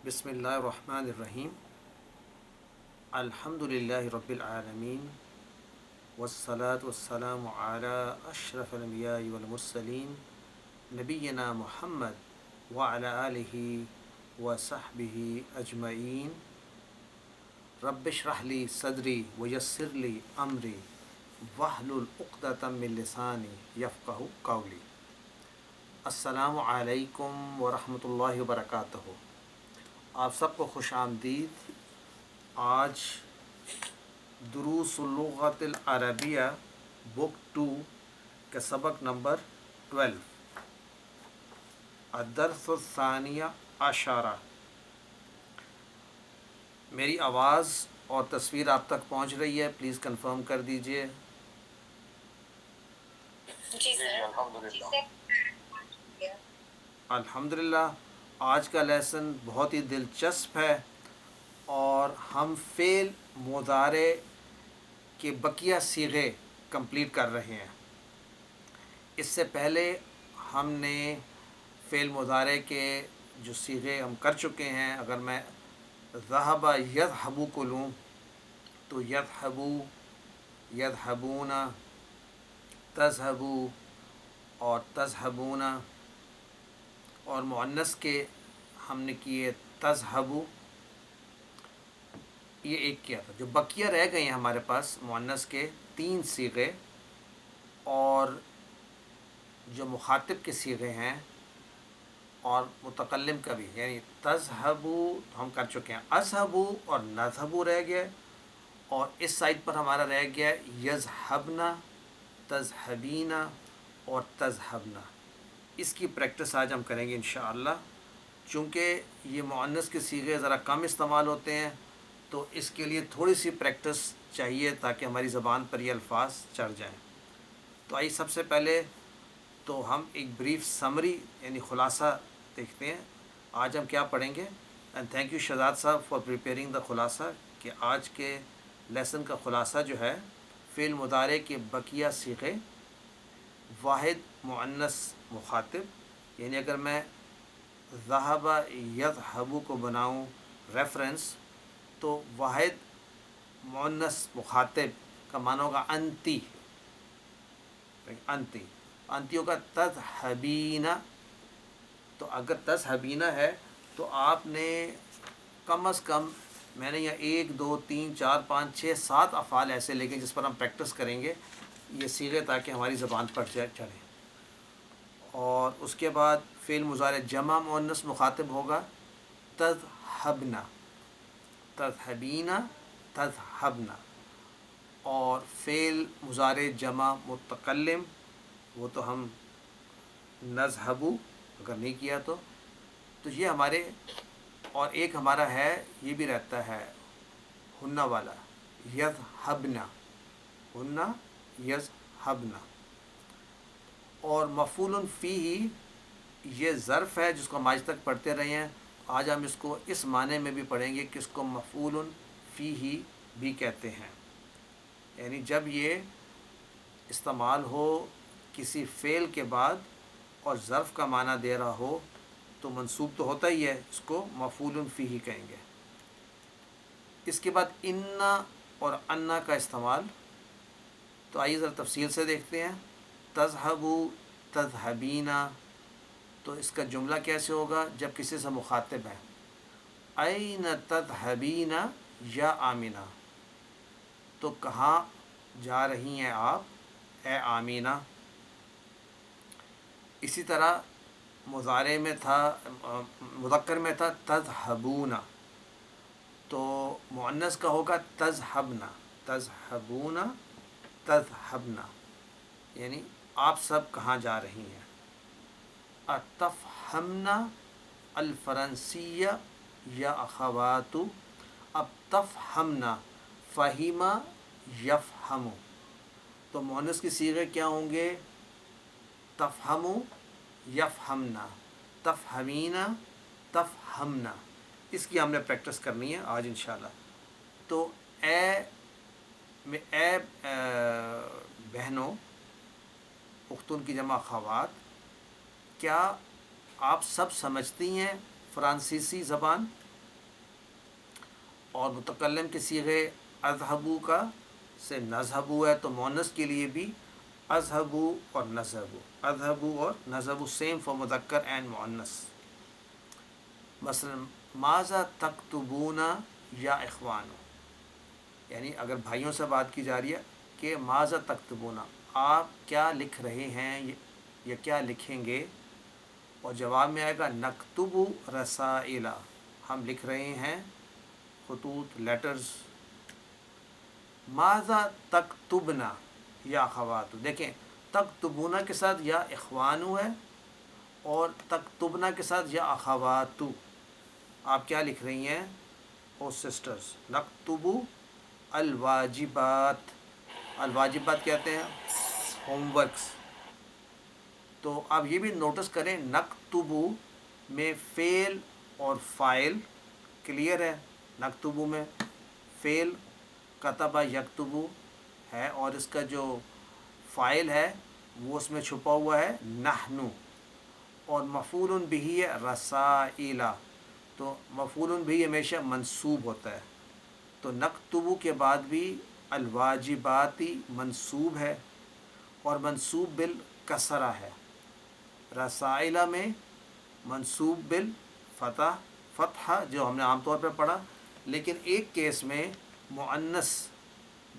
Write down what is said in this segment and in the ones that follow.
بسم اللہ الرحمن الرحیم الحمد للہ رب العالمین والصلاة والسلام علی اشرف الانبیاء والمرسلین نبینا محمد وعلی آلہ وصحبہ اجمعین رب اشرح لی صدری ویسر لی امری واحلل عقدۃ من لسانی یفقہوا قولی۔ السلام علیکم ورحمۃ اللہ وبرکاتہ۔ آپ سب کو خوش آمدید۔ آج دروس اللغۃ العربیہ بک 2 کے سبق نمبر 12 الدرس الثانی عشرہ۔ میری آواز اور تصویر آپ تک پہنچ رہی ہے؟ پلیز کنفرم کر دیجئے۔ جی سر، الحمدللہ۔ الحمدللہ۔ آج کا لیسن بہت ہی دلچسپ ہے اور ہم فعل مضارع کے بقیہ صیغے کمپلیٹ کر رہے ہیں۔ اس سے پہلے ہم نے فعل مضارع کے جو صیغے ہم کر چکے ہیں، اگر میں ذہب یذہب کو لوں تو یذہب، یذہبون، تذہب اور تذہبون، اور مؤنث کے ہم نے کیے تذہب، یہ ایک کیا تھا۔ جو بقیہ رہ گئے ہیں ہمارے پاس مؤنث کے 3 صیغے، اور جو مخاطب کے صیغے ہیں اور متکلم کا بھی، یعنی تذہب ہم کر چکے ہیں، اذہب اور نذہب رہ گئے، اور اس سائڈ پر ہمارا رہ گیا یذہبن، تذہبین اور تذہبن۔ اس کی پریکٹس آج ہم کریں گے انشاءاللہ۔ چونکہ یہ مؤنث کے صیغے ذرا کم استعمال ہوتے ہیں تو اس کے لیے تھوڑی سی پریکٹس چاہیے تاکہ ہماری زبان پر یہ الفاظ چڑھ جائیں۔ تو آئیے سب سے پہلے تو ہم ایک بریف سمری یعنی خلاصہ دیکھتے ہیں۔ آج ہم کیا پڑھیں گے، اینڈ تھینک یو شہزاد صاحب فار پریپیئرنگ دا خلاصہ، کہ آج کے لیسن کا خلاصہ جو ہے فعل مضارع کے بقیہ صیغے، واحد مؤنث مخاطب، یعنی اگر میں ذہب یذہب کو بناؤں ریفرنس تو واحد مؤنث مخاطب کا معنی ہوگا انتی، انتی، انتی ہوگا تذہبین۔ تو اگر تذہبین ہے تو آپ نے کم از کم، میں نے یہاں 1 2 3 4 5 6 7 افعال ایسے لے کے جس پر ہم پریکٹس کریں گے یہ صیغے تاکہ ہماری زبان پر چڑھیں۔ اور اس کے بعد فعل مضارع جمع مؤنث مخاطب ہوگا تذہبن، تذہبین، تذہبن، اور فعل مضارع جمع متکلم وہ تو ہم نذہب اگر نہیں کیا تو یہ ہمارے، اور ایک ہمارا ہے یہ بھی رہتا ہے ہنہ والا، یذہبن، ہنہ یذہبن۔ اور مفعول فیہ یہ ظرف ہے جس کو ہم آج تک پڑھتے رہے ہیں، آج ہم اس کو اس معنی میں بھی پڑھیں گے کہ اس کو مفعول فیہ بھی کہتے ہیں، یعنی جب یہ استعمال ہو کسی فعل کے بعد اور ظرف کا معنی دے رہا ہو تو منصوب تو ہوتا ہی ہے، اس کو مفعول فیہ کہیں گے۔ اس کے بعد ان اور انا کا استعمال، تو آئیے ذرا تفصیل سے دیکھتے ہیں۔ تذہب، تذہبین، تو اس کا جملہ کیسے ہوگا جب کسی سے مخاطب ہے، این تذہبین یا آمینہ، تو کہاں جا رہی ہیں آپ اے آمینہ۔ اسی طرح مضارع میں تھا، مذکر میں تھا تذہبون، تو مؤنث کا ہوگا تذہبن، تذہبون، تذہبن، یعنی آپ سب کہاں جا رہی ہیں۔ اتفہمن الفرنسیہ یا اخوات، اب تفہمن، فہیم یفہم، تو مؤنث کی صیغے کیا ہوں گے، تفہم، یفہمن، تفہمین، تفہمن۔ اس کی ہم نے پریکٹس کرنی ہے آج انشاءاللہ۔ تو اے بہنوں، اختن کی جمع خوات، کیا آپ سب سمجھتی ہیں فرانسیسی زبان؟ اور متکلم کے صیغے اذهبوا کا سے نذهبوا ہے، تو مؤنث کے لیے بھی اذهبوا اور نذهبوا، اذهبوا اور نذهبوا سیم فار مذکر اینڈ مؤنث. مثلا ماذا تکتبون یا اخوان، یعنی اگر بھائیوں سے بات کی جا رہی ہے کہ ماذا تکتبون، آپ کیا لکھ رہے ہیں یا کیا لکھیں گے، اور جواب میں آئے گا نکتب رسائل، ہم لکھ رہے ہیں خطوط، لیٹرز. ماذا تکتبنا یا اخوات، دیکھیں تکتبونا کے ساتھ یا اخوانو ہے اور تکتبنا کے ساتھ یا اخواتو، آپ کیا لکھ رہی ہیں او سسٹرز. نکتبو الواجبات، الواجبات کہتے ہیں ہوم ورکس. تو آپ یہ بھی نوٹس کریں نکتبو میں فعل اور فاعل کلیئر ہے. نکتبو میں فعل کتبہ یکتبو ہے اور اس کا جو فاعل ہے وہ اس میں چھپا ہوا ہے نحنو، اور مفعول بہ ہے رسائل، تو مفعول بہ ہمیشہ منصوب ہوتا ہے. تو نکتبو کے بعد بھی الواجباتی منصوب ہے اور منصوب بالکسرہ ہے. رسائل میں منصوب بالفتح، فتحہ جو ہم نے عام طور پہ پڑھا، لیکن ایک کیس میں مؤنث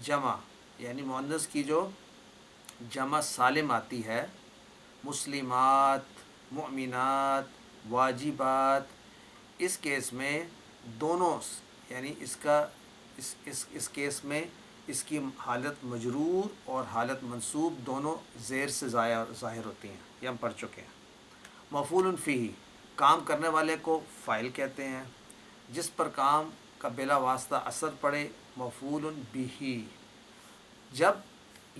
جمع، یعنی مؤنث کی جو جمع سالم آتی ہے، مسلمات، مؤمنات، واجبات، اس کیس میں دونوں، یعنی اس کا اس کیس میں اس کی حالت مجرور اور حالت منصوب دونوں زیر سے ظاہر ہوتی ہیں، یہ ہم پڑھ چکے ہیں. مفعول فیہ، کام کرنے والے کو فاعل کہتے ہیں، جس پر کام کا بلا واسطہ اثر پڑے مفعول بہ. جب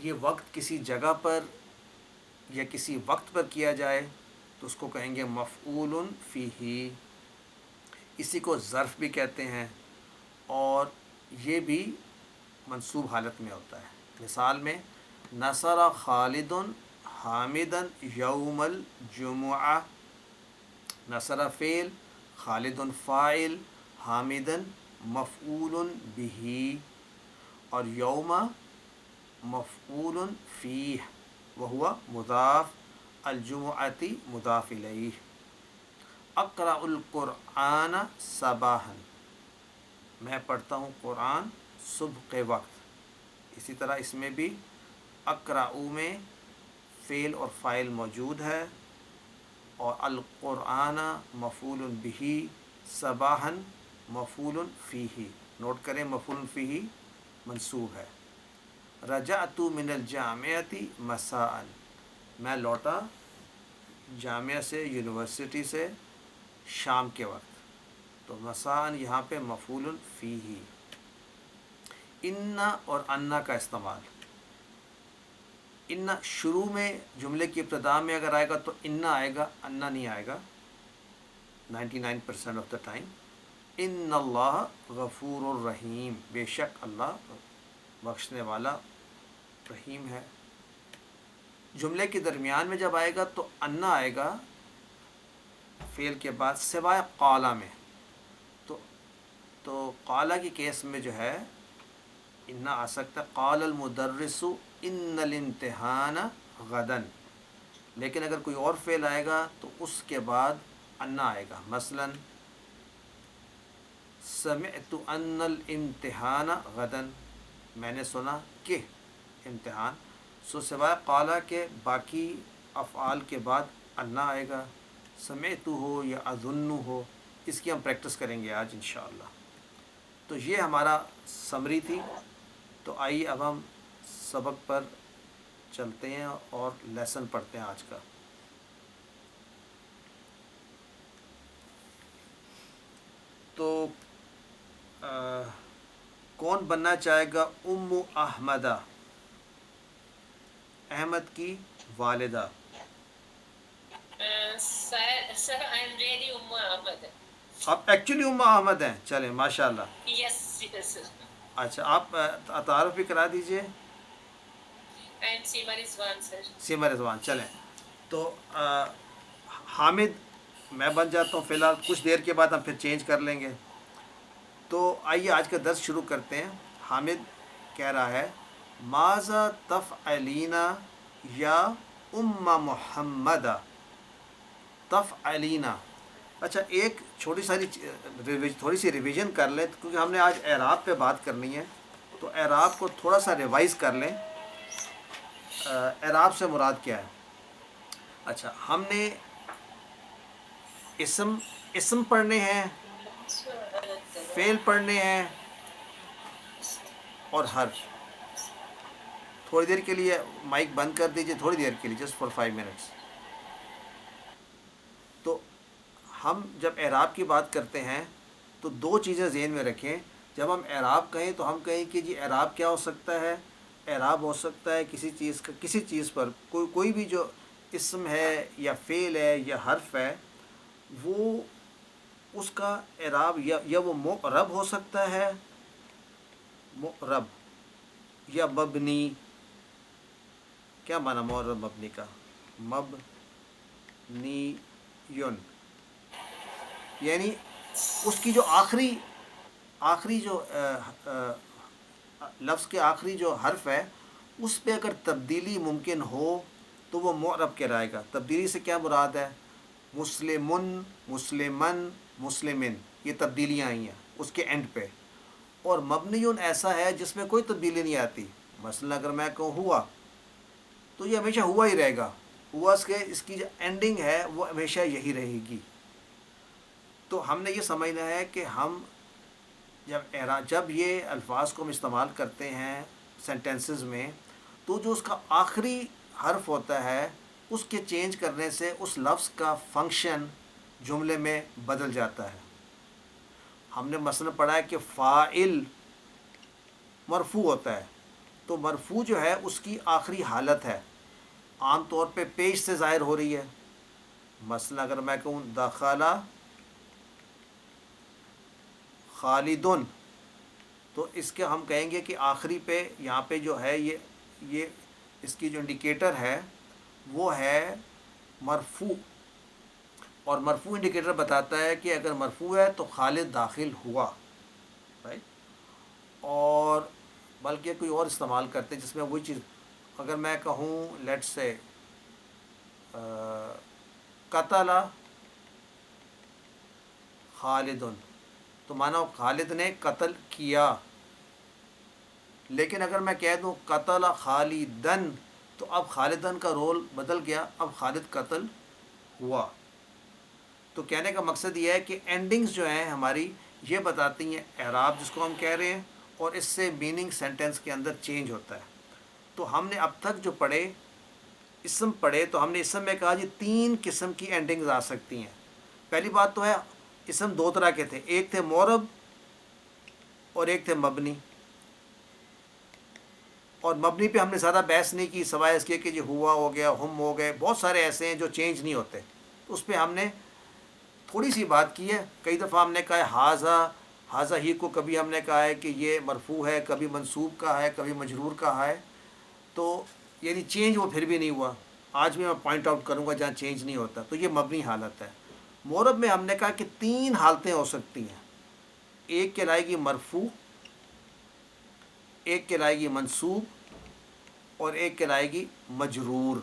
یہ وقت کسی جگہ پر یا کسی وقت پر کیا جائے تو اس کو کہیں گے مفعول فیہ. اسی کو ظرف بھی کہتے ہیں اور یہ بھی منصوب حالت میں ہوتا ہے. مثال میں نصر خالد حامدا یوم الجمعہ، نصر فعل، خالد فاعل، حامدا مفعول بہ، اور یوم مفعول فیہ وہو مضاف، الجمعۃ مضاف الیہ. اقرأ القرآن صباحا، میں پڑھتا ہوں قرآن صبح کے وقت. اسی طرح اس میں بھی اقرأ میں فعل اور فاعل موجود ہے اور القرآن مفعول بہ، صباحا مفعول فیہ. نوٹ کریں مفعول فیہ منصوب ہے. رجعت من الجامعۃ مساء، میں لوٹا جامعہ سے، یونیورسٹی سے شام کے وقت. تو مساء یہاں پہ مفعول فیہ. ان اور انا کا استعمال، ان شروع میں جملے کی ابتدا میں اگر آئے گا تو ان آئے گا، انا نہیں آئے گا 99% آف دا ٹائم. ان اللہ غفور الرحیم، بے شک اللہ بخشنے والا رحیم ہے. جملے کے درمیان میں جب آئے گا تو انا آئے گا فعل کے بعد، سوائے قالا میں. تو قالا کی کیس میں جو ہے انا آ سکتا ہے، قال المدرس ان الامتحان غدا. لیکن اگر کوئی اور فعل آئے گا تو اس کے بعد انا آئے گا. مثلا سمعت ان الامتحان غدا، میں نے سنا کہ امتحان. سوائے قالا کے باقی افعال کے بعد انا آئے گا. سمعت ہو یا اظن ہو، اس کی ہم پریکٹس کریں گے آج انشاءاللہ. تو یہ ہمارا سمری تھی. تو آئیے اب ہم سبق پر چلتے ہیں اور لیسن پڑھتے ہیں آج کا. تو کون بننا چاہے گا ام احمدہ، احمد کی والدہ؟ Sir, I am really Umma Ahmed. آپ ایکچولی ام احمد ہیں؟ چلیں ماشاء اللہ. Yes, sir. اچھا آپ تعارف بھی کرا دیجئے. I am Seema Rizwan, sir. سیما رضوان. چلیں تو حامد میں بن جاتا ہوں فی الحال، کچھ دیر کے بعد ہم پھر چینج کر لیں گے. تو آئیے آج کا درس شروع کرتے ہیں. حامد کہہ رہا ہے ماذا تفعلینا یا محمد. تفعلینا. اچھا ایک تھوڑی سی ریویژن کر لیں کیونکہ ہم نے آج اعراب پہ بات کرنی ہے. تو اعراب کو تھوڑا سا ریوائز کر لیں. اعراب سے مراد کیا ہے؟ اچھا ہم نے اسم پڑھنے ہیں، فعل پڑھنے ہیں اور حرف. تھوڑی دیر کے لیے مائک بند کر دیجئے، تھوڑی دیر کے لیے، جسٹ فار 5 منٹس. تو ہم جب اعراب کی بات کرتے ہیں تو دو چیزیں ذہن میں رکھیں. جب ہم اعراب کہیں تو ہم کہیں کہ جی اعراب کیا ہو سکتا ہے؟ اعراب ہو سکتا ہے کسی چیز پر کوئی بھی جو اسم ہے یا فعل ہے یا حرف ہے، وہ اس کا اعراب یا وہ معرب ہو سکتا ہے، معرب یا مبنی. کیا معنی معرب مبنی کا؟ مبنی یعنی اس کی جو آخری جو لفظ کے آخری جو حرف ہے اس پہ اگر تبدیلی ممکن ہو تو وہ معرب کہلائے گا. تبدیلی سے کیا مراد ہے؟ مسلمن، مسلمن، مسلمن، یہ تبدیلیاں آئی ہیں اس کے اینڈ پہ. اور مبنیون ایسا ہے جس میں کوئی تبدیلی نہیں آتی. مثلا اگر میں کہوں ہوا تو یہ ہمیشہ ہوا ہی رہے گا. ہوا اس کی جو اینڈنگ ہے وہ ہمیشہ یہی رہے گی. تو ہم نے یہ سمجھنا ہے کہ ہم جب یہ الفاظ کو ہم استعمال کرتے ہیں سینٹینسز میں تو جو اس کا آخری حرف ہوتا ہے اس کے چینج کرنے سے اس لفظ کا فنکشن جملے میں بدل جاتا ہے. ہم نے مثلا پڑھا ہے کہ فاعل مرفوع ہوتا ہے. تو مرفوع جو ہے اس کی آخری حالت ہے، عام طور پہ پیش سے ظاہر ہو رہی ہے. مثلا اگر میں کہوں دخلا خالدن تو اس کے ہم کہیں گے کہ آخری پہ یہاں پہ جو ہے یہ اس کی جو انڈیکیٹر ہے وہ ہے مرفوع. اور مرفوع انڈیکیٹر بتاتا ہے کہ اگر مرفوع ہے تو خالد داخل ہوا. رائٹ. اور بلکہ کوئی اور استعمال کرتے ہیں جس میں وہی چیز، اگر میں کہوں لیٹ سے قتل خالدن تو مانا خالد نے قتل کیا. لیکن اگر میں کہہ دوں قتل خالدن تو اب خالدن کا رول بدل گیا، اب خالد قتل ہوا. تو کہنے کا مقصد یہ ہے کہ اینڈنگز جو ہیں ہماری یہ بتاتی ہیں اعراب جس کو ہم کہہ رہے ہیں، اور اس سے میننگ سینٹینس کے اندر چینج ہوتا ہے. تو ہم نے اب تک جو اسم پڑھے تو ہم نے اسم میں کہا جی 3 قسم کی اینڈنگز آ سکتی ہیں. پہلی بات تو ہے اسم 2 طرح کے تھے، ایک تھے معرب اور ایک تھے مبنی. اور مبنی پہ ہم نے زیادہ بحث نہیں کی سوائے اس کے کہ جی ہوا ہو گیا، ہم ہو گئے، بہت سارے ایسے ہیں جو چینج نہیں ہوتے. اس پہ ہم نے تھوڑی سی بات کی ہے. کئی دفعہ ہم نے کہا ہے حاضہ ہی کو کبھی ہم نے کہا ہے کہ یہ مرفوع ہے، کبھی منصوب کا ہے، کبھی مجرور کا ہے. تو یعنی چینج وہ پھر بھی نہیں ہوا. آج بھی میں پوائنٹ آؤٹ کروں گا جہاں چینج نہیں ہوتا. تو یہ مبنی حالت ہے. معرب میں ہم نے کہا کہ 3 حالتیں ہو سکتی ہیں. ایک کہلائے گی مرفوع، ایک کہلائے گی منصوب اور ایک کہلائے گی مجرور.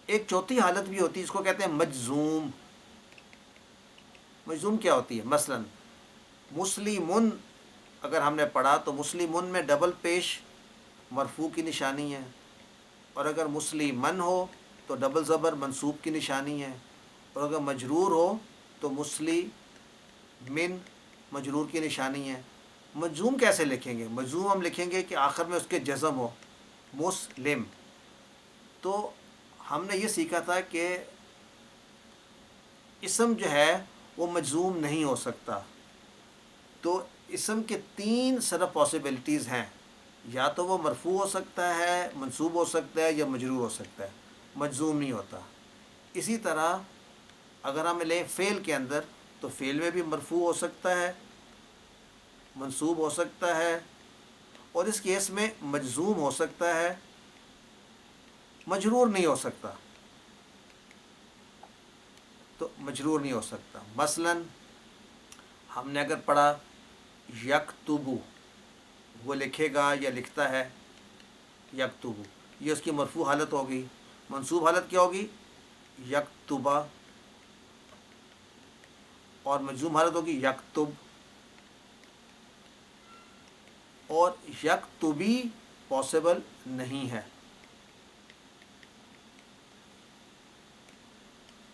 ایک چوتھی حالت بھی ہوتی ہے، اس کو کہتے ہیں مجزوم. مجزوم کیا ہوتی ہے؟ مثلا مسلمن اگر ہم نے پڑھا تو مسلمن میں ڈبل پیش مرفوع کی نشانی ہے، اور اگر مسلمن ہو تو ڈبل زبر منصوب کی نشانی ہے، اور اگر مجرور ہو تو مسلمن مجرور کی نشانی ہے. مجزوم کیسے لکھیں گے؟ مجزوم ہم لکھیں گے کہ آخر میں اس کے جزم ہو، مسلم. تو ہم نے یہ سیکھا تھا کہ اسم جو ہے وہ مجزوم نہیں ہو سکتا. تو اسم کے 3 صرف پاسبلٹیز ہیں، یا تو وہ مرفوع ہو سکتا ہے، منصوب ہو سکتا ہے، یا مجرور ہو سکتا ہے، مجزوم نہیں ہوتا. اسی طرح اگر ہم لیں فعل کے اندر تو فعل میں بھی مرفوع ہو سکتا ہے، منصوب ہو سکتا ہے، اور اس کیس میں مجزوم ہو سکتا ہے، مجرور نہیں ہو سکتا. تو مجرور نہیں ہو سکتا. مثلا ہم نے اگر پڑھا یکتبو، وہ لکھے گا یا لکھتا ہے، یکتبو، یہ اس کی مرفوع حالت ہوگی. منصوب حالت کیا ہوگی؟ یکتبہ. اور مجزوم حالت ہوگی یکتب. اور یکتبی پاسبل نہیں ہے.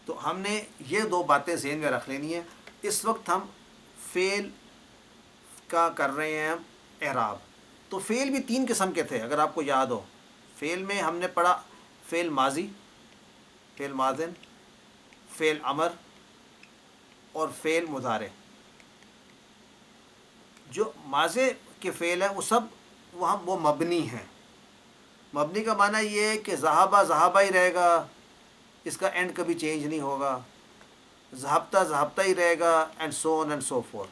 تو ہم نے یہ دو باتیں ذہن میں رکھ لینی ہیں. اس وقت ہم فعل کا کر رہے ہیں اعراب. تو فعل بھی تین قسم کے تھے اگر آپ کو یاد ہو. فعل میں ہم نے پڑھا فعل ماضی، فعل ماضن، فعل امر اور فعل مضارع. جو ماضی کے فعل ہیں وہ سب وہ مبنی ہیں. مبنی کا معنی یہ ہے کہ ذہبہ ذہبہ ہی رہے گا، اس کا اینڈ کبھی چینج نہیں ہوگا. ذہبتہ ذہبتہ ہی رہے گا، and so on and so forth.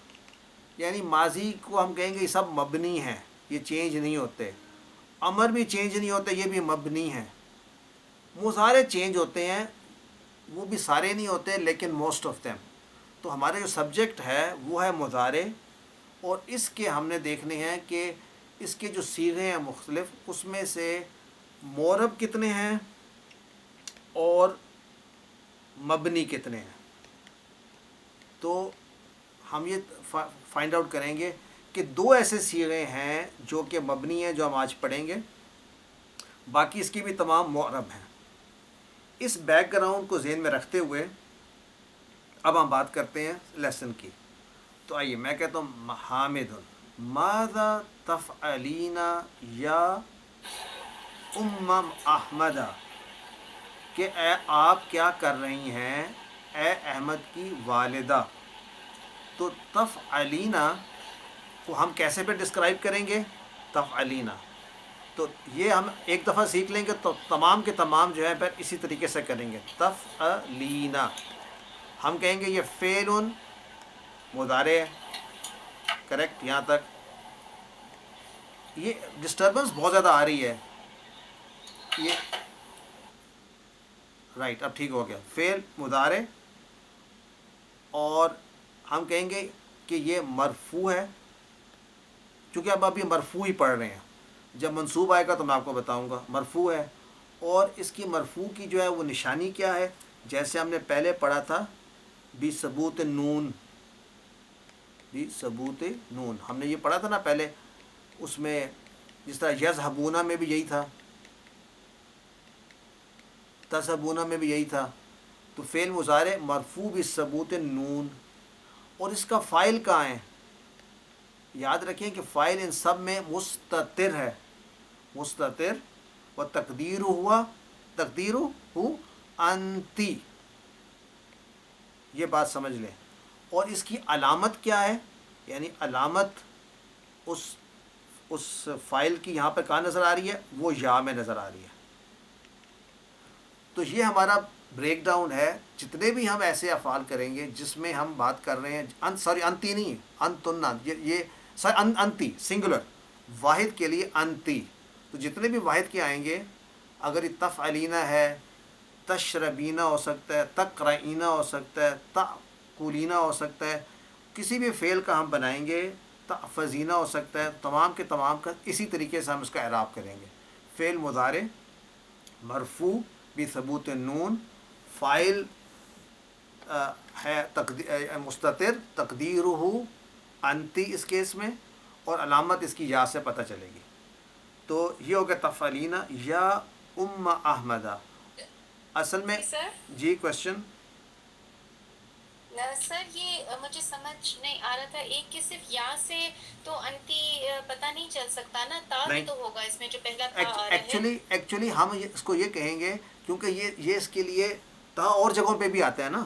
یعنی ماضی کو ہم کہیں گے یہ سب مبنی ہیں، یہ چینج نہیں ہوتے. امر بھی چینج نہیں ہوتے، یہ بھی مبنی ہیں. مضارع چینج ہوتے ہیں، وہ بھی سارے نہیں ہوتے لیکن موسٹ آف دیم. تو ہمارے جو سبجیکٹ ہے وہ ہے مضارع، اور اس کے ہم نے دیکھنے ہیں کہ اس کے جو صیغے ہیں مختلف، اس میں سے معرب کتنے ہیں اور مبنی کتنے ہیں. تو ہم یہ فائنڈ آؤٹ کریں گے کہ دو ایسے صیغے ہیں جو کہ مبنی ہیں جو ہم آج پڑھیں گے، باقی اس کی بھی تمام معرب ہیں. اس بیک گراؤنڈ کو ذہن میں رکھتے ہوئے اب ہم بات کرتے ہیں لیسن کی. تو آئیے میں کہتا ہوں حامد ماذا تفعلین یا احمد، کہ اے آپ کیا کر رہی ہیں اے احمد کی والدہ. تو تفعلینا کو ہم کیسے پہ ڈسکرائب کریں گے؟ تفعلینا. تو یہ ہم ایک دفعہ سیکھ لیں گے تو تمام کے تمام جو ہے پھر اسی طریقے سے کریں گے. تفعلینا ہم کہیں گے یہ فعل مضارع ہے. کریکٹ یہاں تک؟ یہ ڈسٹربنس بہت زیادہ آ رہی ہے. یہ رائٹ اب ٹھیک ہو گیا. فعل مضارع، اور ہم کہیں گے کہ یہ مرفوع ہے، چونکہ اب آپ یہ مرفوع ہی پڑھ رہے ہیں. جب منصوب آئے گا تو میں آپ کو بتاؤں گا. مرفوع ہے، اور اس کی مرفوع کی جو ہے وہ نشانی کیا ہے؟ جیسے ہم نے پہلے پڑھا تھا بثبوت نون. بثبوت نون ہم نے یہ پڑھا تھا نا پہلے. اس میں جس طرح یذهبون میں بھی یہی تھا، تذهبون میں بھی یہی تھا. تو فعل مضارع مرفوع بثبوت نون. اور اس کا فاعل کہاں ہے؟ یاد رکھیں کہ فاعل ان سب میں مستتر ہے. مستتر. و تقدیر ہوا انتی. یہ بات سمجھ لیں. اور اس کی علامت کیا ہے؟ یعنی علامت اس فاعل کی یہاں پہ کہاں نظر آ رہی ہے؟ وہ یا میں نظر آ رہی ہے. تو یہ ہمارا بریک ڈاؤن ہے. جتنے بھی ہم ایسے افعال کریں گے جس میں ہم بات کر رہے ہیں انتی نہیں، انتنا، یہ انتی سنگولر، واحد کے لیے انتی. تو جتنے بھی واحد کے آئیں گے، اگر یہ تفعلینا ہے، تشربینا ہو سکتا ہے، تقرئینا ہو سکتا ہے، تأکلینا ہو سکتا ہے. کسی بھی فعل کا ہم بنائیں گے، تحفظینا ہو سکتا ہے. تمام کے تمام کا اسی طریقے سے ہم اس کا اعراب کریں گے. فعل مضارع مرفوع بثبوت نون، فاعل ہے مستتر تقدیرہ انتی اس کیس میں، اور علامت اس کی یا سے پتہ چلے گی. تو یہ ہو گیا تفعلینا یا احمدہ. اصل میں سر جی کوشچن. سر یہ مجھے سمجھ نہیں آ رہا تھا، ایک کی صرف یا سے تو انتی پتہ نہیں چل سکتا نا، تا بھی نہیں، تو ہوگا اس میں جو پہلا تا آ رہا ہے. ایکچولی ہم اس کو یہ کہیں گے کیونکہ یہ اس کے لیے تا اور جگہوں پہ بھی آتا ہے نا.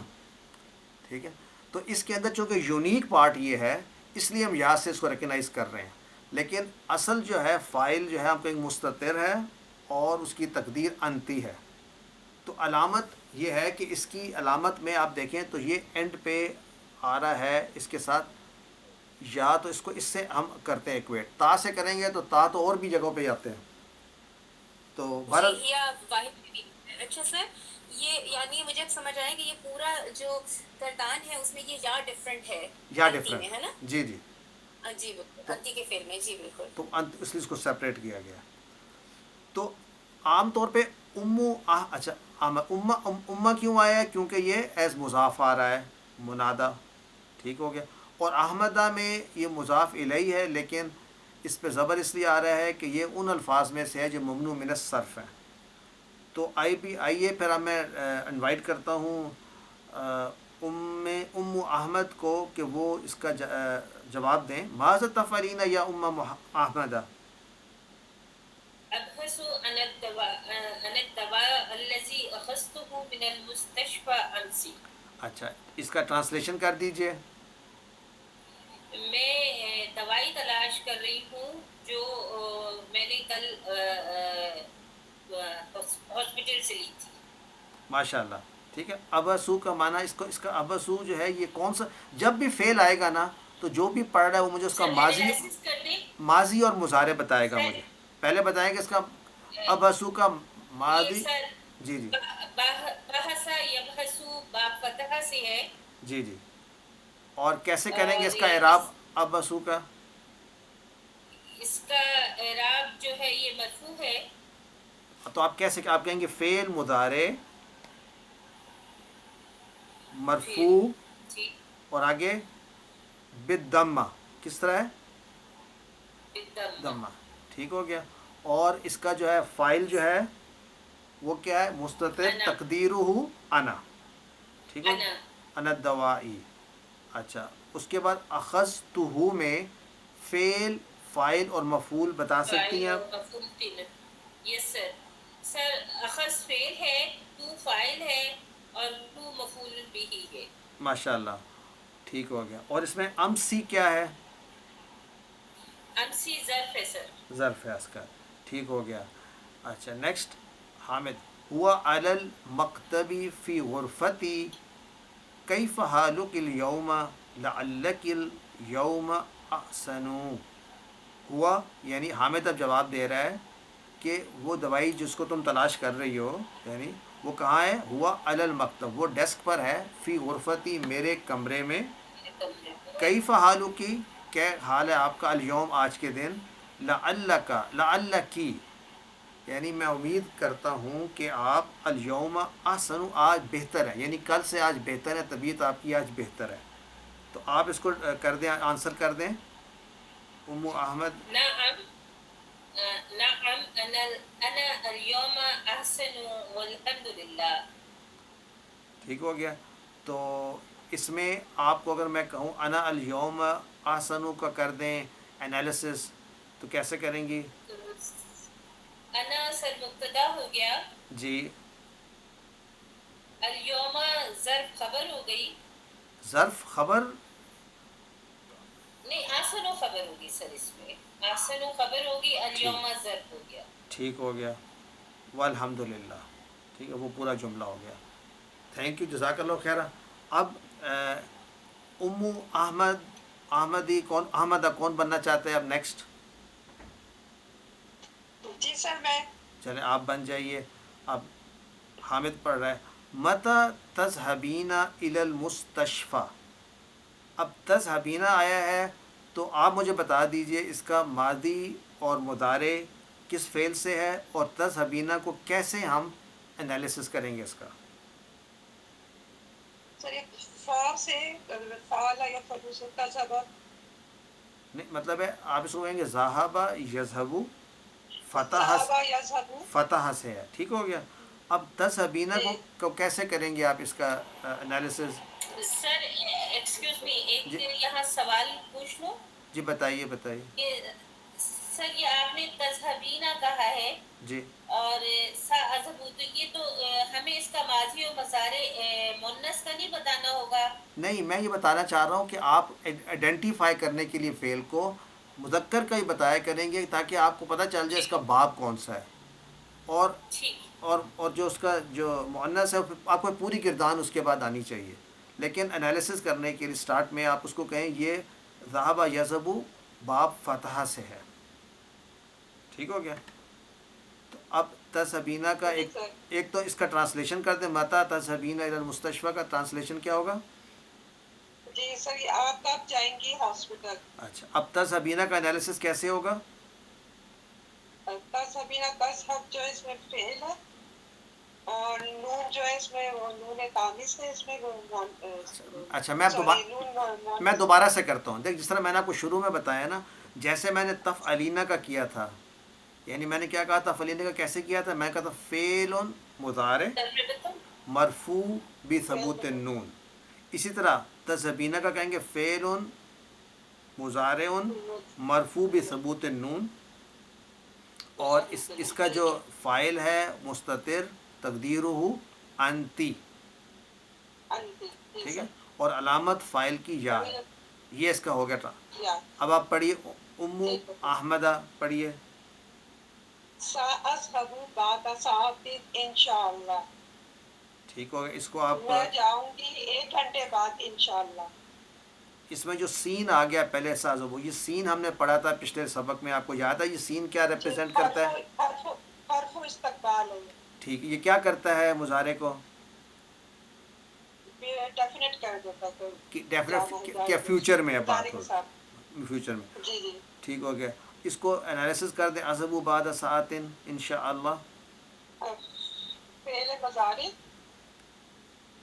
ٹھیک ہے. تو اس کے اندر چونکہ یونیک پارٹ یہ ہے، اس لیے ہم یا سے اس کو ریکگنائز کر رہے ہیں. لیکن اصل جو ہے فاعل جو ہے ہم کہیں مستتر ہے اور اس کی تقدیر انتی ہے. تو علامت یہ ہے کہ اس کی علامت میں آپ دیکھیں تو یہ اینڈ پہ آ رہا ہے اس کے ساتھ یا، تو اس کو اس سے ہم کرتے ہیں ایکویٹ. تا سے کریں گے تو تا تو اور بھی جگہوں پہ آتے ہیں. تو جی بہرحال یا واحد بھی. اچھا سر، یہ یعنی مجھے اب سمجھ آیا کہ یہ پورا جو کردان ہے اس میں یہ یا ڈفرینٹ ہے یا انتی میں، ہے نا؟ ڈفرینٹ، جی جی. جی بالکل، تو انتی کے فعل میں، جی بالکل. تو انت اس لیے اس کو سپریٹ کیا گیا. تو عام طور پہ امو اچھا امہ کیوں آیا ہے؟ کیونکہ یہ ایز مضاف آ رہا ہے، منادا. ٹھیک ہو گیا. اور احمدہ میں یہ مضاف الیہ ہے، لیکن اس پہ زبر اس لیے آ رہا ہے کہ یہ ان الفاظ میں سے ہے جو ممنوع من الصرف ہیں. تو آئیے پھر اب میں انوائٹ کرتا ہوں ام احمد کو کہ وہ اس کا جواب دیں. ماذا تفعلین یا ام احمدہ؟ أبحث عن الدواء الذي أخذته من المستشفى أمس. اچھا، اس کا ٹرانسلیشن کر دیجئے. میں دوائی تلاش کر رہی ہوں جو میں نے کل ہاسپٹل سے لی تھی. ماشاء اللہ. ٹھیک ہے. ابسو کا معنی اس کا ابسو جو ہے یہ کون سا، جب بھی فعل آئے گا نا تو جو بھی پڑھ رہا ہے وہ مجھے اس کا سر انالائسس کر دیں. ماضی اور مضارع بتائے گا. سر مجھے پہلے بتائیں کہ اس کا ابسو کا یہ ماضی. سر جی جی بحثا یبحثو با فتح سے ہے، جی جی. اور کیسے کریں گے اور اس کا اعراب ابسو کا؟ اس کا اعراب جو ہے یہ مرفوع ہے. تو آپ کیسے، آپ کہیں گے فعل مضارع پھر مرفوع جی اور آگے بالضمہ. کس طرح ہے؟ بالضمہ. دمہ. ٹھیک ہو گیا. اور اس کا جو ہے فائل جو ہے وہ کیا ہے؟ مستتر انا تقدیرہ انا. ٹھیک ہو انا گیا. انا الدوائی. اچھا، اس کے بعد اخذتہ میں فعل، فائل اور مفعول بتا سکتی فاعل ہیں اور آپ؟ مفعول تین. یس سر. سر اخذ فعل ہے، تو فاعل ہے، اور تو مفعول بھی ہے. ماشاء اللہ. ٹھیک ہو گیا. اور اس میں امسی کیا ہے؟ امسی ظرف ہے سر. ظرف ہے اس کا. ٹھیک ہو گیا. اچھا نیکسٹ. حامد. ہوا علی المکتبی فی غرفتی کیف حالک اليوم لعلک اليوم احسن. ہوا یعنی حامد اب جواب دے رہا ہے کہ وہ دوائی جس کو تم تلاش کر رہی ہو، یعنی وہ کہاں ہے؟ ہوا علی المکتب، وہ ڈیسک پر ہے، فی غرفتی میرے کمرے میں. کیف حالکی، کیا حال ہے آپ کا؟ الیوم آج کے دن. لعلک لعلکی یعنی میں امید کرتا ہوں کہ آپ الیوم احسن آج بہتر ہے، یعنی کل سے آج بہتر ہے، طبیعت آپ کی آج بہتر ہے. تو آپ اس کو کر دیں، آنسر کر دیں ام احمد. نعم نعم انا اليوم احسن والحمد للہ. ٹھیک ہو گیا. تو اس میں آپ کو اگر میں کہوں انا الیوم احسن کا کر دیں انالیسس، تو کیسے کریں گی؟ انا سر مبتدا ہو گیا، جی. اليوم ظرف خبر ہو گئی. ظرف خبر؟ نہیں، آسن و خبر ہوگی سر. اس میں آسن و خبر ہوگی، اليوم ظرف ہو گیا. ٹھیک ہو گیا. والحمد للہ. ٹھیک ہے، وہ پورا جملہ ہو گیا. تھینک یو، جزاک اللہ خیرہ. اب ام احمدی کون، احمدہ کون بننا چاہتے ہیں اب نیکسٹ؟ جی سر میں. چلیں آپ بن جائیے. اب حامد پڑھ رہا ہے. متی تذهبین الی المستشفی. اب تذهبین آیا ہے تو آپ مجھے بتا دیجئے اس کا ماضی اور مضارع کس فعل سے ہے، اور تذهبین کو کیسے ہم انالیسس کریں گے اس کا؟ سر ایک فا سے فعل یا فلوس کا سبب. نہیں، مطلب ہے آپ اس کو کہیں گے ذہب یذهب، فتح ذهب یذهب. فتح سے ہے. ٹھیک ہو گیا. اب تذهبین جی کو کیسے کریں گے آپ اس کا انالیسس؟ سر ایکسکیوز می، ایک جی یہاں سوال پوچھ لوں. جی بتائیے بتائیے. سر یہ آپ نے تذہبینہ کہا ہے جی اور ساذهب، تو یہ تو ہمیں اس کا ماضی و مضارع مؤنث کا نہیں بتانا ہوگا. نہیں، میں یہ بتانا چاہ رہا ہوں کہ آپ آئیڈینٹیفائی کرنے کے لیے فعل کو مذکر کا ہی بتایا کریں گے تاکہ آپ کو پتہ چل جائے اس کا باب کون سا ہے. اور ٹھیک. اور جو اس کا جو مؤنث ہے آپ کو پوری گردان اس کے بعد آنی چاہیے. لیکن انالیسس کرنے کے لیے سٹارٹ میں آپ اس کو کہیں یہ ذہب یذهب باب فتح سے ہے. ٹھیک ہو گیا. تو اب تذهبین کا جی سر ایک تو اس کا ٹرانسلیشن کر دیں، متا تذهبین الی المستشفى کا ٹرانسلیشن کیا ہوگا؟ جی سر یہ آپ کب جائیں گی ہاسپٹل؟ اچھا، اب تذهبین کا انالیسس کیسے ہوگا؟ تذهبین تذهب جو ہے اس میں فعل ہے اور نون جو ہے اس میں وہ نون تانیث ہے، اس میں وہ اچھا میں اب سوری نون میں دوبارہ سے کرتا ہوں. دیکھ جس طرح میں نے آپ کو شروع میں بتایا نا، جیسے میں نے تفعلینا کا کیا تھا، یعنی میں نے کیا کہا تھا تفعلینا کا کیسے کیا تھا؟ میں کہا تھا فعل مضارع مرفوع بثبوت النون. اسی طرح تذهبین کا کہیں گے فعل مضارع مرفوع بثبوت النون، اور اس کا جو فاعل ہے مستتر تقدیرہ انتی، ٹھیک ہے، اور علامت فاعل کی یا ہے. یہ اس کا ہو گیا تھا. اب آپ پڑھیے امو احمدہ پڑھیے. سأذهب بعد ساعت انشاءاللہ، ٹھیک ہوگا. اس کو آپ میں جاؤں گی 1 گھنٹے بعد انشاءاللہ. اس میں جو سین آ گیا پہلے ساز وہ، یہ سین ہم نے پڑھا تھا پچھلے سبق میں، آپ کو یاد ہے یہ سین کیا جی ریپرزینٹ کرتا ہے؟ حرف استقبال ہے، ٹھیک ہے، یہ کیا کرتا ہے مضارع کو؟ ڈیفینیٹ کر دیتا ہے ڈیفینیٹ کیا فیوچر میں مضارع بات کے ہو، ساتھ. فیوچر میں. جی جی ٹھیک ہو گیا. اس کو انالیسس کر دیں. اذهب بعد ساعت انشاءاللہ. فعل مضارع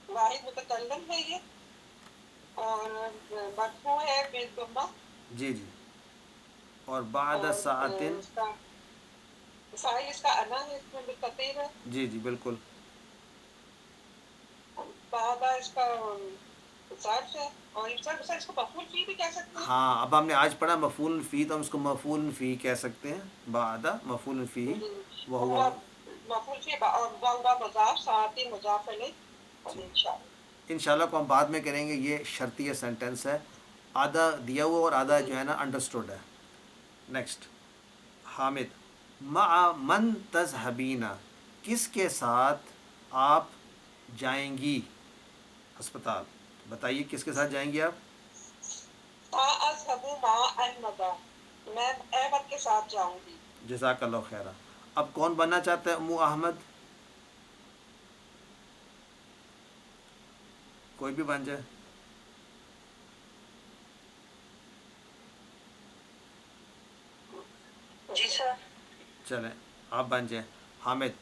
واحد متکلم ہے یہ، اور مرفوع ہے بالضمہ، جی جی. اور بعد اور ساعت. اس کا فاعل اس کا انا ہے، اس میں مستتر ہے. جی جی بالکل. بعد اس کا ظرف ہے، اور سر اس کو مفعول فی بھی کہہ سکتے ہیں. ہاں اب ہم نے آج پڑھا مفعول فی، تو ہم اس کو مفعول فی کہہ سکتے ہیں. بعد مفعول فی وہو. مفعول فی اور واو مضاف ساعت مضاف الیہ اور انشاءاللہ. انشاءاللہ کو ہم بعد میں کریں گے. یہ شرطیہ سینٹنس ہے، آدھا دیا ہوا اور آدھا جو ہے نا انڈرسٹوڈ ہے. نیکسٹ حامد. مع من تذهبین، کس کے ساتھ آپ جائیں گی ہسپتال؟ بتائیے کس کے ساتھ جائیں گی آپ؟ سأذهب مع احمد، میں احمد کے ساتھ جاؤں گی. جزاک اللہ خیرہ. اب کون بننا چاہتا ہے امو احمد؟ کوئی بھی بن جائے. جی سر. چلیں آپ بن جائیں. حامد.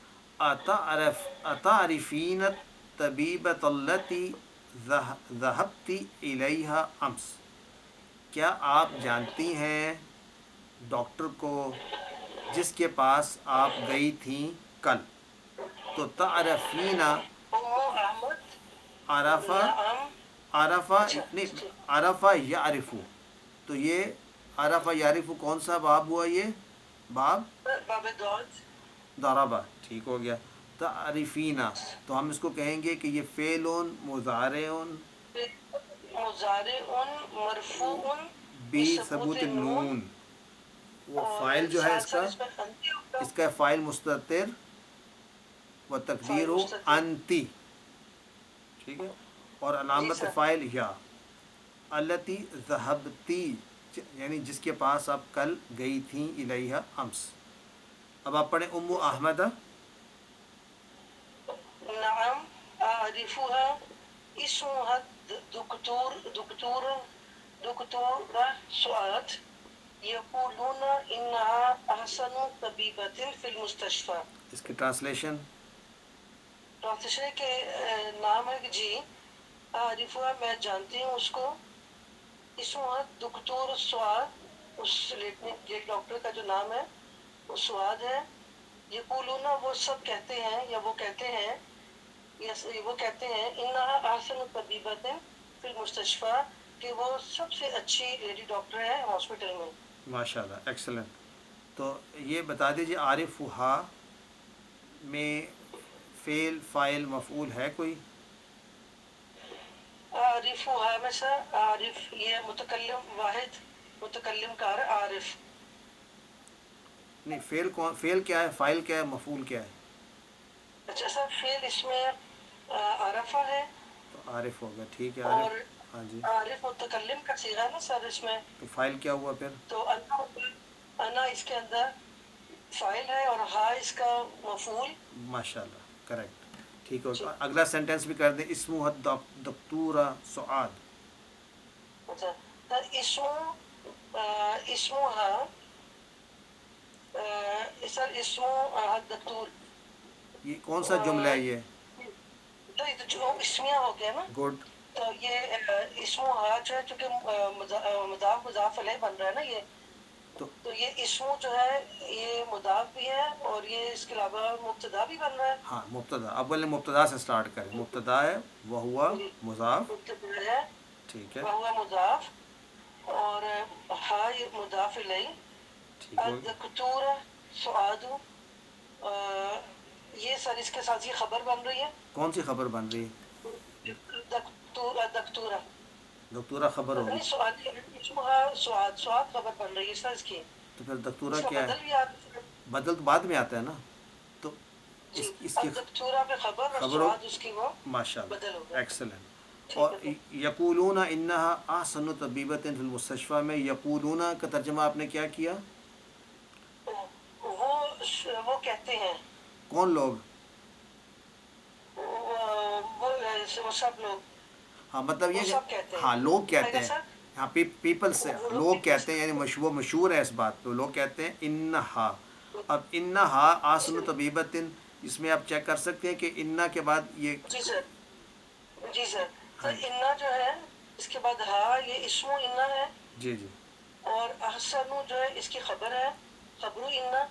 اتعرفین الطبیبۃ التی ذهبت الیہا امس، کیا آپ جانتی ہیں ڈاکٹر کو جس کے پاس آپ گئی تھیں کل؟ تو تعرفین احمد عرفہ، نعم. عرفہ نہیں عرفہ یعرفو. تو یہ عرفہ یعرفو کون سا باب ہوا؟ یہ باب باب دعوت. ضربہ. ٹھیک ہو گیا. تعرفین، تو ہم اس کو کہیں گے کہ یہ فعل مضارع مضارع مرفوع بثبوت النون. وہ فائل جو ہے اس کا، اس کا فائل مستتر و تقدیر انتی، ٹھیک ہے، اور علامت فائل یا. التی ذهبتی یعنی جس کے پاس آپ کل گئی تھیں الیہا امس. اب آپ پڑھیں امو احمدہ. نعم اعرفها اسمها دكتورة سعاد، يقولون انها احسن طبيبة في المستشفى. اس کی ٹرانسلیشن. ٹرانسلیشن کے نام ہے جی عارفہ، میں جانتی ہوں اس کو. اسمها دکتور سعاد، اس یہ ڈاکٹر کا جو نام ہے وہ سعاد ہے. یقولون وہ سب کہتے ہیں یا وہ کہتے ہیں انہا احسن طبیبۃ فی المستشفى، کہ وہ سب سے اچھی لیڈی ڈاکٹر ہے ہاسپٹل میں. ماشاء اللہ ایکسلنٹ. تو یہ بتا دیجیے عارفہا میں فعل فاعل مفعول ہے کوئی؟ عارفہا میں سے عارف یہ متکلم واحد متکلم کار عارف. نہیں فعل کون، فعل کیا ہے، فاعل کیا ہے، مفعول کیا ہے؟ اچھا سر فعل اس میں عرفہ ہے تو عارف ہوگا. ٹھیک ہے اور عارف. ہاں جی. عارف متکلم کا صیغہ ہے نا سر اس میں، تو فاعل کیا ہوا پھر؟ تو انا اس کے اندر فائل ہے اور ہا اس کا مفعول. ماشاء اللہ کریکٹ. ٹھیک ہے. جی. اگلا سینٹینس بھی کر دیں. اسمہ دکتورہ سعاد. اچھا اسمها سر اسمها الدكتور. یہ کون سا جملہ ہے یہ؟ تو یہ تو جو اسمیہ ہو گیا نا. گڈ. تو یہ اسمها جو ہے چونکہ مضاف مضاف علیہ بن رہا ہے نا یہ. تو یہ اسم جو ہے یہ مضاف بھی ہے اور یہ اس کے علاوہ مبتدا بھی بن رہا ہے. ہاں مبتدا. اول مبتدا سے سٹارٹ کریں. مبتدا ہے وہ ہوا مضاف. مبتدا ہے ٹھیک ہے. وہ مضاف اور ہا یہ مضاف الیہ. ٹھیک ہو گیا. الدکتور سعاد یہ سر اس کے ساتھ یہ خبر بن رہی ہے. کون سی خبر بن رہی ہے؟ دکتورہ دکتورہ خبر ہوگی. نہیں سعاد سعاد سعاد خبر بن رہی ہے سر اس کی. تو پھر دکتورہ اس کا کیا بدل ہے؟ بھی آتا ہے. بدل تو بعد میں آتا ہے نا. تو جی اس کی الدکتورہ پہ خبر اور خبر ہو. سعاد اس کی وہ ماشاء بدل اللہ ہو گیا. ایکسلنٹ. اور یقولون انہا احسن طبیبۃ فی المستشفیٰ میں یقولون کا ترجمہ آپ نے کیا کیا؟ وہ کہتے ہیں. کون لوگ؟ وہ سب لوگ. ہاں مطلب یہ وہ کہ سب کہتے ہیں. ہاں لوگ کہتے ہیں. سر ہاں پیپل سے لوگ کہتے ہیں یعنی وہ مشہور ہے اس بات پہ. لوگ کہتے ہیں انہا. اب انہا احسن طبیبۃ اس میں آپ چیک کر سکتے ہیں کہ انہا کے بعد یہ جی سر جی سر. تو ہاں انا جو ہے اس کے بعد ہا یہ اسم انا ہے جی جی اور احسن جو ہے اس کی خبر ہے خبر انا.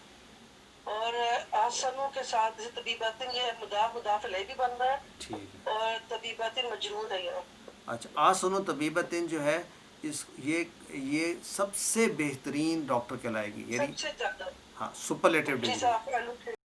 اور احسن کے ساتھ جیسے طبیبات یہ مضاف مضاف علیہ بھی بن رہا ہے ٹھیک ہے. اور طبیبات مجرور ہے یہ. اچھا احسن طبیبۃ جو ہے یہ سب سے بہترین ڈاکٹر کہلائے گی یعنی سب سے زیادہ. ہاں سپرلیٹو جی ڈگری. سر آپ